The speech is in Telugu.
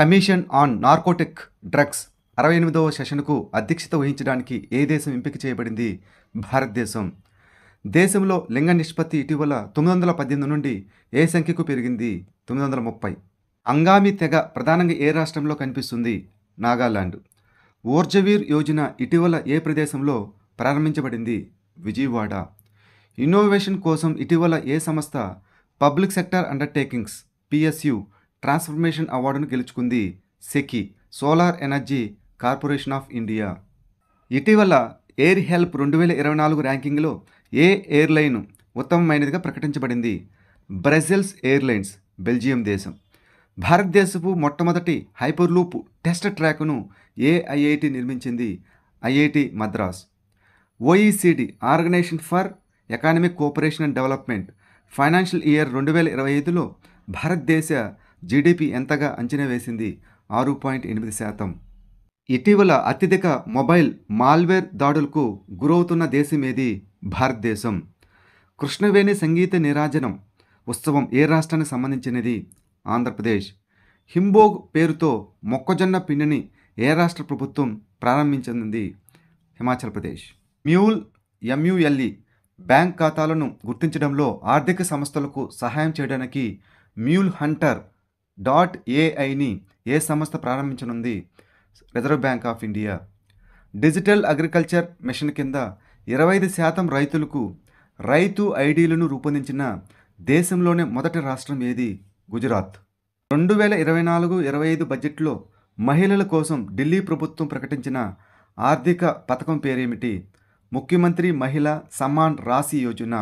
కమిషన్ ఆన్ నార్కోటిక్ డ్రగ్స్ 68వ సెషన్కు అధ్యక్షత వహించడానికి ఏ దేశం ఎంపిక చేయబడింది? భారతదేశం. దేశంలో లింగ నిష్పత్తి ఇటీవల 918 నుండి ఏ సంఖ్యకు పెరిగింది? 930. అంగామి తెగ ప్రధానంగా ఏ రాష్ట్రంలో కనిపిస్తుంది? నాగాలాండ్. ఊర్జవీర్ యోజన ఇటీవల ఏ ప్రదేశంలో ప్రారంభించబడింది? విజయవాడ. ఇన్నోవేషన్ కోసం ఇటీవల ఏ సంస్థ public sector undertakings PSU transformation అవార్డును గెలుచుకుంది? SECI solar energy corporation of India. ఇటీవల ఎయిర్ హెల్ప్ 2024 ర్యాంకింగ్లో ఏ ఎయిర్లైన్ ఉత్తమమైనదిగా ప్రకటించబడింది? బ్రసెల్స్ ఎయిర్లైన్స్, బెల్జియం దేశం. భారతదేశపు మొట్టమొదటి హైపర్లూప్ టెస్ట్ ట్రాక్ను ఏ ఐఐటి నిర్మించింది? IIT Madras. OECD organisation for economic cooperation and development financial year 2025లో భారతదేశ జీడిపి ఎంతగా అంచనా వేసింది? 6.8%. ఇటీవల అత్యధిక మొబైల్ మాల్వేర్ దాడులకు గురవుతున్న దేశం ఏది? భారతదేశం. కృష్ణవేణి సంగీత నీరాజనం ఉత్సవం ఏ రాష్ట్రానికి సంబంధించినది? ఆంధ్రప్రదేశ్. హింబోగ్ పేరుతో మొక్కజొన్న పిండిని ఏ రాష్ట్ర ప్రభుత్వం ప్రారంభించింది? హిమాచల్ ప్రదేశ్. MULE బ్యాంక్ ఖాతాలను గుర్తించడంలో ఆర్థిక సంస్థలకు సహాయం చేయడానికి MuleHunter.aiని ఏ సంస్థ ప్రారంభించనుంది? Reserve Bank of India. Digital agriculture mission కింద 25% రైతులకు రైతు ఐడీలను రూపొందించిన దేశంలోనే మొదటి రాష్ట్రం ఏది? గుజరాత్. 2024-25 బడ్జెట్లో మహిళల కోసం ఢిల్లీ ప్రభుత్వం ప్రకటించిన ఆర్థిక పథకం పేరేమిటి? ముఖ్యమంత్రి మహిళా సమ్మాన్ రాశి యోజన.